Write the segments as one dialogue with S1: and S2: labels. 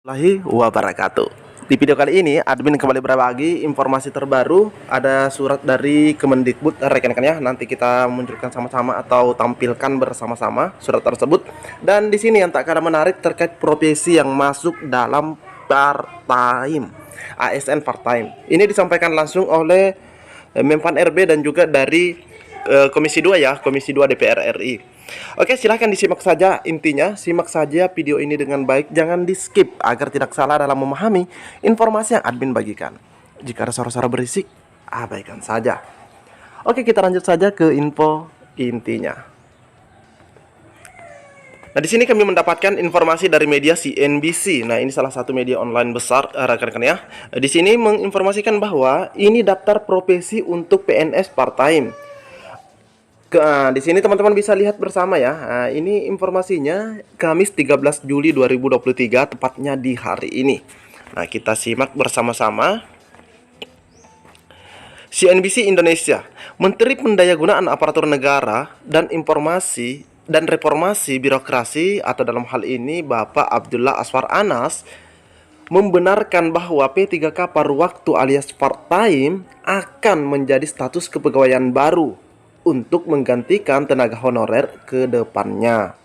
S1: Warahmatullahi wabarakatuh. Di video kali ini, admin kembali berbagi informasi terbaru. Ada surat dari Kemendikbud, rekan-rekan ya. Nanti kita munculkan sama-sama atau tampilkan bersama-sama surat tersebut. Dan di sini yang tak kalah menarik terkait profesi yang masuk dalam part-time, ASN part-time. Ini disampaikan langsung oleh Menpan RB dan juga dari Komisi 2 ya, Komisi 2 DPR RI. Oke, silahkan disimak saja intinya. Simak saja video ini dengan baik. Jangan di skip agar tidak salah dalam memahami informasi yang admin bagikan. Jika ada suara-suara berisik, abaikan saja. Oke, kita lanjut saja ke info intinya. Nah, di sini kami mendapatkan informasi dari media CNBC. Nah, ini salah satu media online besar, rekan-rekan ya. Di sini menginformasikan bahwa ini daftar profesi untuk PNS part-time. Di sini teman-teman bisa lihat bersama ya. Nah, ini informasinya Kamis 13 Juli 2023, tepatnya di hari ini. Nah, kita simak bersama-sama. CNBC Indonesia, Menteri Pendayagunaan Aparatur Negara dan Informasi dan Reformasi Birokrasi atau dalam hal ini Bapak Abdullah Azwar Anas membenarkan bahwa P3K paruh waktu alias part-time akan menjadi status kepegawaian baru untuk menggantikan tenaga honorer ke depannya.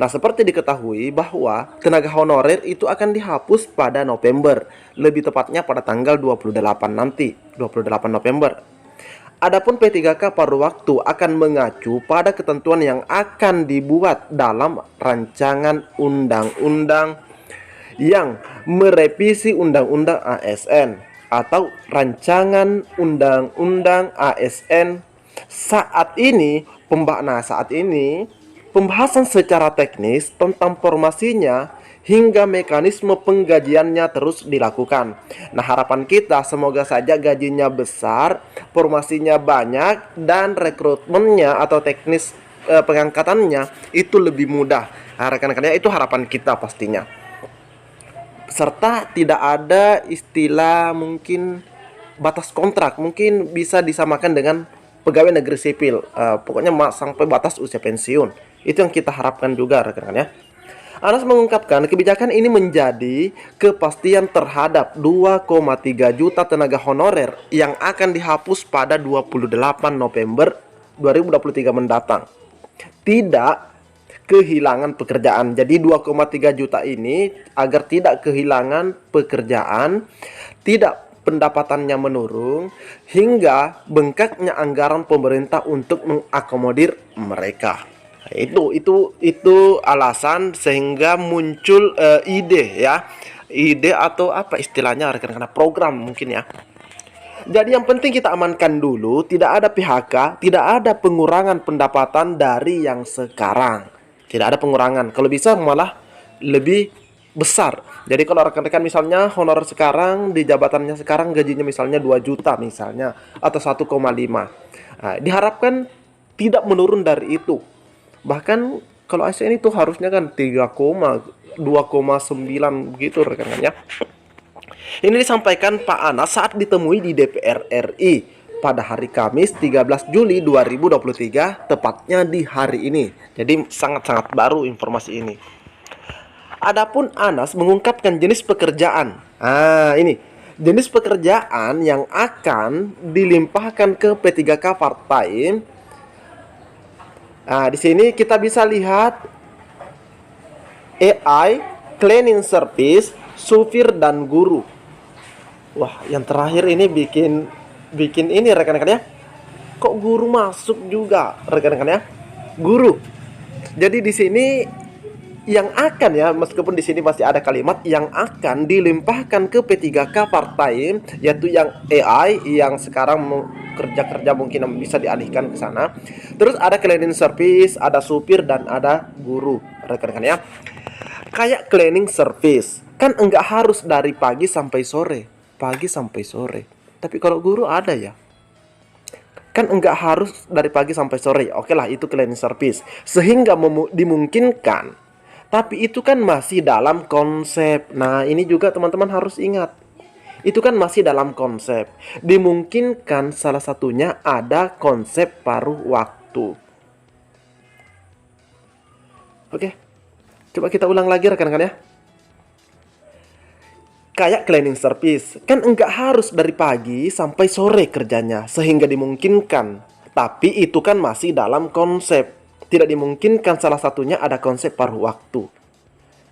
S1: Nah, seperti diketahui bahwa tenaga honorer itu akan dihapus pada November, lebih tepatnya pada tanggal 28 nanti, 28 November. Adapun P3K paruh waktu akan mengacu pada ketentuan yang akan dibuat dalam rancangan undang-undang yang merevisi Undang-Undang ASN atau rancangan Undang-Undang ASN. Saat ini pembahasan secara teknis tentang formasinya hingga mekanisme penggajiannya terus dilakukan. Nah, harapan kita semoga saja gajinya besar, formasinya banyak, dan rekrutmennya atau teknis pengangkatannya itu lebih mudah. Nah, rekan-rekannya itu harapan kita pastinya. Serta tidak ada istilah mungkin batas kontrak, mungkin bisa disamakan dengan pegawai negeri sipil, pokoknya sampai batas usia pensiun. Itu yang kita harapkan juga rekan-rekan ya. Anas mengungkapkan kebijakan ini menjadi kepastian terhadap 2,3 juta tenaga honorer yang akan dihapus pada 28 November 2023 mendatang. Tidak kehilangan pekerjaan. Jadi 2,3 juta ini agar tidak kehilangan pekerjaan, tidak pendapatannya menurun, hingga bengkaknya anggaran pemerintah untuk mengakomodir mereka. Itu alasan sehingga muncul ide ya. Ide atau apa istilahnya rekan-rekan, program mungkin ya. Jadi yang penting kita amankan dulu, tidak ada PHK, tidak ada pengurangan pendapatan dari yang sekarang. Tidak ada pengurangan. Kalau bisa malah lebih besar. Jadi kalau rekan-rekan misalnya honor sekarang di jabatannya sekarang gajinya misalnya 2 juta misalnya atau 1,5. Nah, diharapkan tidak menurun dari itu. Bahkan kalau ASN itu harusnya kan 3,2,9 begitu rekan-rekan ya. Ini disampaikan Pak Anas saat ditemui di DPR RI pada hari Kamis 13 Juli 2023, tepatnya di hari ini. Jadi sangat-sangat baru informasi ini. Adapun Anas mengungkapkan jenis pekerjaan. Ini jenis pekerjaan yang akan dilimpahkan ke P3K part-time. Di sini kita bisa lihat AI, cleaning service, supir dan guru. Wah, yang terakhir ini bikin ini rekan-rekan ya. Kok guru masuk juga rekan-rekan ya? Guru. Jadi di sini yang akan ya, meskipun di sini masih ada kalimat yang akan dilimpahkan ke P3K part-time, yaitu yang AI yang sekarang kerja-kerja mungkin bisa dialihkan ke sana. Terus ada cleaning service, ada supir dan ada guru, rekan-rekan ya. Kayak cleaning service kan enggak harus dari pagi sampai sore, Tapi kalau guru ada ya. Kan enggak harus dari pagi sampai sore. Oke lah, itu cleaning service. Sehingga dimungkinkan. Tapi itu kan masih dalam konsep. Nah, ini juga teman-teman harus ingat. Itu kan masih dalam konsep. Dimungkinkan salah satunya ada konsep paruh waktu. Oke. Coba kita ulang lagi rekan-rekan ya. Kayak cleaning service, kan enggak harus dari pagi sampai sore kerjanya, sehingga dimungkinkan. Tapi itu kan masih dalam konsep. Tidak dimungkinkan, salah satunya ada konsep paruh waktu.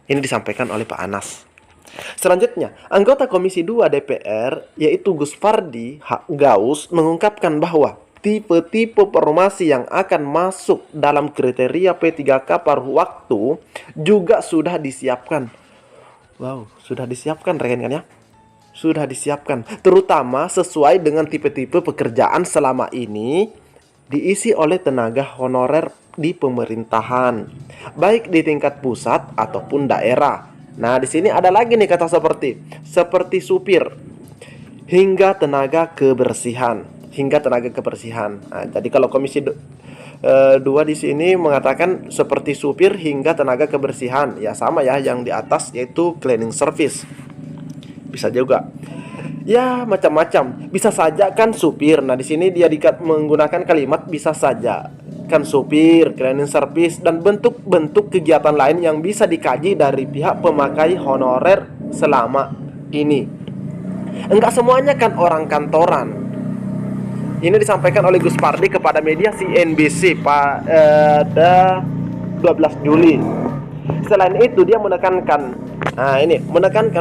S1: Ini disampaikan oleh Pak Anas. Selanjutnya, anggota Komisi 2 DPR, yaitu Gus Fardi Gaus, mengungkapkan bahwa tipe-tipe formasi yang akan masuk dalam kriteria P3K paruh waktu juga sudah disiapkan. Wow, sudah disiapkan rekan-rekan ya. Sudah disiapkan, terutama sesuai dengan tipe-tipe pekerjaan selama ini diisi oleh tenaga honorer di pemerintahan, baik di tingkat pusat ataupun daerah. Nah, di sini ada lagi nih kata seperti supir hingga tenaga kebersihan, Nah, jadi kalau Komisi 2 di sini mengatakan seperti supir hingga tenaga kebersihan, ya sama ya yang di atas yaitu cleaning service. Bisa juga. Ya, macam-macam. Bisa saja kan supir. Nah, di sini dia menggunakan kalimat bisa saja kan supir, cleaning service, dan bentuk-bentuk kegiatan lain yang bisa dikaji dari pihak pemakai honorer selama ini. Enggak semuanya kan orang kantoran. Ini disampaikan oleh Gus Pardi kepada media CNBC pada 12 Juli. Selain itu dia menekankan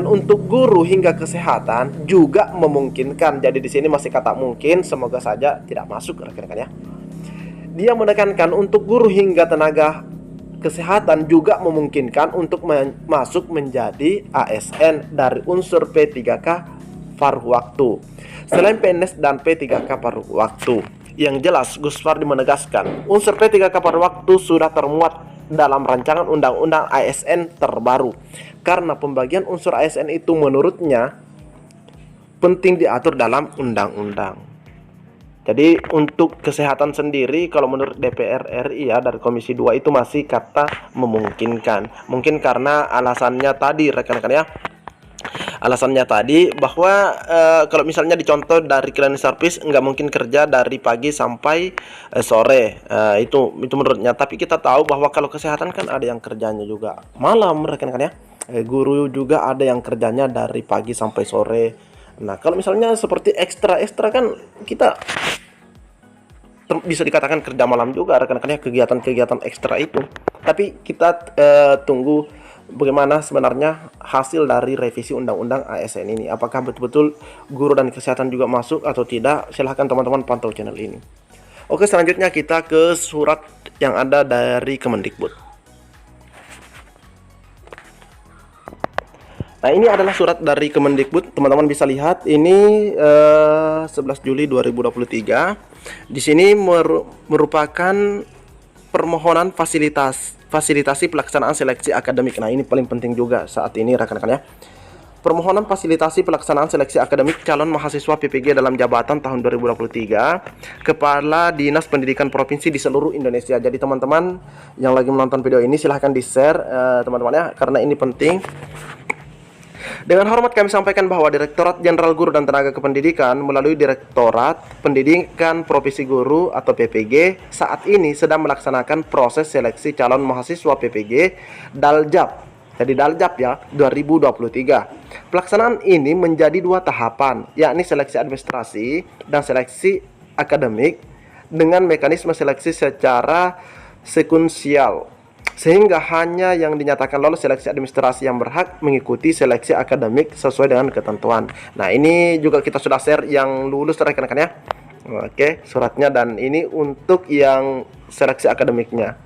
S1: untuk guru hingga kesehatan juga memungkinkan. Jadi di sini masih kata mungkin, semoga saja tidak masuk rekan-rekan ya. Dia menekankan untuk guru hingga tenaga kesehatan juga memungkinkan untuk masuk menjadi ASN dari unsur P3K paruh waktu. Selain PNS dan P3K paruh waktu, yang jelas Gus Fardi menegaskan unsur P3K paruh waktu sudah termuat dalam rancangan undang-undang ASN terbaru, karena pembagian unsur ASN itu menurutnya penting diatur dalam undang-undang. Jadi untuk kesehatan sendiri, kalau menurut DPR RI ya, dari Komisi 2 itu masih kata memungkinkan. Mungkin karena alasannya tadi rekan-rekan ya, alasannya tadi bahwa kalau misalnya dicontoh dari cleaning service nggak mungkin kerja dari pagi sampai sore, itu menurutnya. Tapi kita tahu bahwa kalau kesehatan kan ada yang kerjanya juga malam rekan-rekan ya. Guru juga ada yang kerjanya dari pagi sampai sore. Nah, kalau misalnya seperti ekstra kan kita bisa dikatakan kerja malam juga rekan-rekan ya, kegiatan-kegiatan ekstra itu. Tapi kita tunggu bagaimana sebenarnya hasil dari revisi undang-undang ASN ini. Apakah betul-betul guru dan kesehatan juga masuk atau tidak? Silahkan teman-teman pantau channel ini. Oke, selanjutnya kita ke surat yang ada dari Kemendikbud. Nah, ini adalah surat dari Kemendikbud. Teman-teman bisa lihat ini 11 Juli 2023. Di sini merupakan permohonan fasilitasi pelaksanaan seleksi akademik. Nah, ini paling penting juga saat ini rekan-rekan ya. Permohonan fasilitasi pelaksanaan seleksi akademik calon mahasiswa PPG dalam jabatan tahun 2023 Kepala Dinas Pendidikan Provinsi di seluruh Indonesia. Jadi teman-teman yang lagi menonton video ini silahkan di-share teman-teman ya, karena ini penting. Dengan hormat kami sampaikan bahwa Direktorat Jenderal Guru dan Tenaga Kependidikan melalui Direktorat Pendidikan Profesi Guru atau PPG saat ini sedang melaksanakan proses seleksi calon mahasiswa PPG Daljab. Jadi Daljab ya 2023. Pelaksanaan ini menjadi 2 tahapan, yakni seleksi administrasi dan seleksi akademik dengan mekanisme seleksi secara sekunsial, sehingga hanya yang dinyatakan lolos seleksi administrasi yang berhak mengikuti seleksi akademik sesuai dengan ketentuan. Nah, ini juga kita sudah share yang lulus rekan-rekan ya. Oke, suratnya, dan ini untuk yang seleksi akademiknya.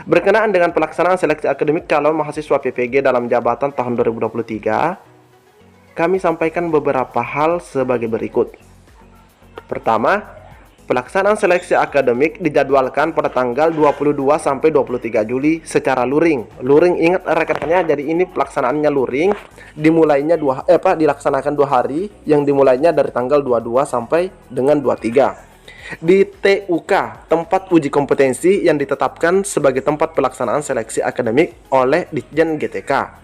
S1: Berkenaan dengan pelaksanaan seleksi akademik calon mahasiswa PPG dalam jabatan tahun 2023, kami sampaikan beberapa hal sebagai berikut. Pertama, pelaksanaan seleksi akademik dijadwalkan pada tanggal 22 sampai 23 Juli secara luring. Luring, ingat rekan-rekannya, jadi ini pelaksanaannya luring, dilaksanakan 2 hari, yang dimulainya dari tanggal 22 sampai dengan 23. Di TUK, tempat uji kompetensi yang ditetapkan sebagai tempat pelaksanaan seleksi akademik oleh Ditjen GTK.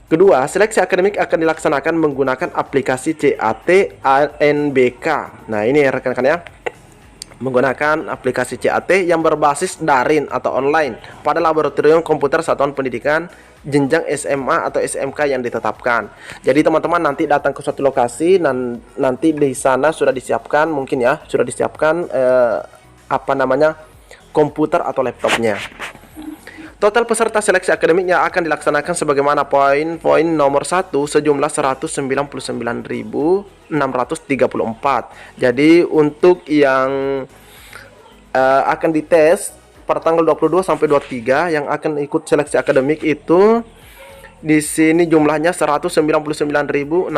S1: Kedua, seleksi akademik akan dilaksanakan menggunakan aplikasi CAT ANBK. Nah, ini rekan-rekan ya. menggunakan aplikasi CAT yang berbasis daring atau online pada laboratorium komputer satuan pendidikan jenjang SMA atau SMK yang ditetapkan. Jadi teman-teman nanti datang ke suatu lokasi dan nanti di sana sudah disiapkan, mungkin ya sudah disiapkan komputer atau laptopnya. Total peserta seleksi akademik yang akan dilaksanakan sebagaimana poin-poin nomor 1 sejumlah 199.634. Jadi untuk yang akan dites pada tanggal 22 sampai 23 yang akan ikut seleksi akademik itu di sini jumlahnya 199.634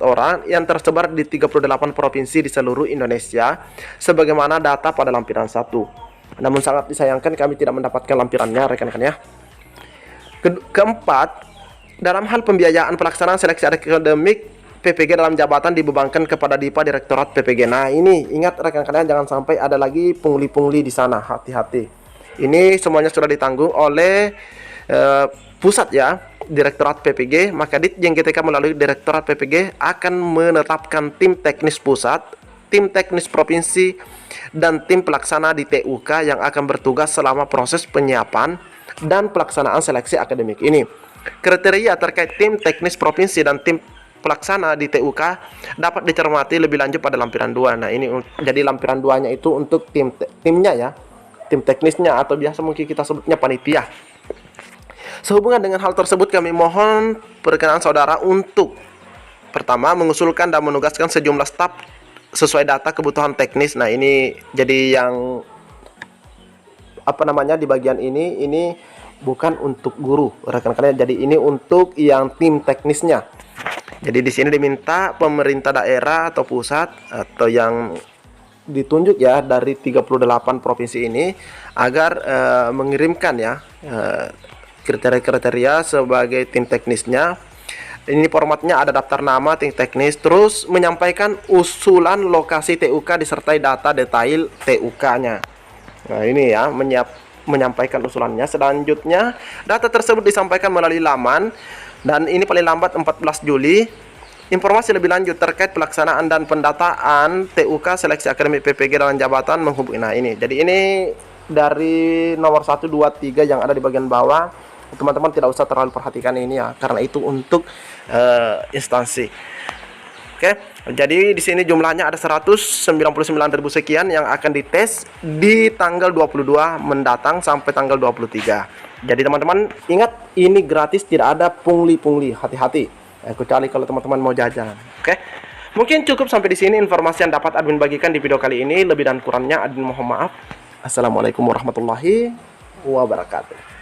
S1: orang yang tersebar di 38 provinsi di seluruh Indonesia sebagaimana data pada lampiran 1. Namun sangat disayangkan kami tidak mendapatkan lampirannya rekan-rekan ya. Keempat, dalam hal pembiayaan pelaksanaan seleksi akademik PPG dalam jabatan dibebankan kepada DIPA Direktorat PPG. Nah, ini ingat rekan-rekan jangan sampai ada lagi pungli-pungli di sana, hati-hati. Ini semuanya sudah ditanggung oleh pusat ya, Direktorat PPG. Maka Ditjen GTK melalui Direktorat PPG akan menetapkan tim teknis pusat, tim teknis provinsi, dan tim pelaksana di TUK yang akan bertugas selama proses penyiapan dan pelaksanaan seleksi akademik ini. Kriteria terkait tim teknis provinsi dan tim pelaksana di TUK dapat dicermati lebih lanjut pada lampiran 2. Nah, ini jadi lampiran 2-nya itu untuk timnya ya, tim teknisnya atau biasa mungkin kita sebutnya panitia. Sehubungan dengan hal tersebut, kami mohon perkenan saudara untuk pertama mengusulkan dan menugaskan sejumlah staf sesuai data kebutuhan teknis. Nah, ini jadi yang di bagian ini bukan untuk guru rekan-rekan. Jadi ini untuk yang tim teknisnya. Jadi di sini diminta pemerintah daerah atau pusat atau yang ditunjuk ya dari 38 provinsi ini agar mengirimkan ya kriteria-kriteria sebagai tim teknisnya. Ini formatnya ada daftar nama tim teknis, terus menyampaikan usulan lokasi TUK disertai data detail TUK-nya. Nah, ini ya menyampaikan usulannya. Selanjutnya data tersebut disampaikan melalui laman dan ini paling lambat 14 Juli. Informasi lebih lanjut terkait pelaksanaan dan pendataan TUK seleksi akademik PPG dalam jabatan menghubungi. Nah, ini. Jadi ini dari nomor 1 2 3 yang ada di bagian bawah. Teman-teman tidak usah terlalu perhatikan ini ya, karena itu untuk instansi. Oke, jadi di sini jumlahnya ada 199.000 sekian yang akan dites di tanggal 22 mendatang sampai tanggal 23. Jadi teman-teman ingat, ini gratis, tidak ada pungli-pungli, hati-hati. Kecuali kalau teman-teman mau jajan. Oke, mungkin cukup sampai di sini informasi yang dapat admin bagikan di video kali ini. Lebih dan kurangnya admin mohon maaf. Assalamualaikum warahmatullahi wabarakatuh.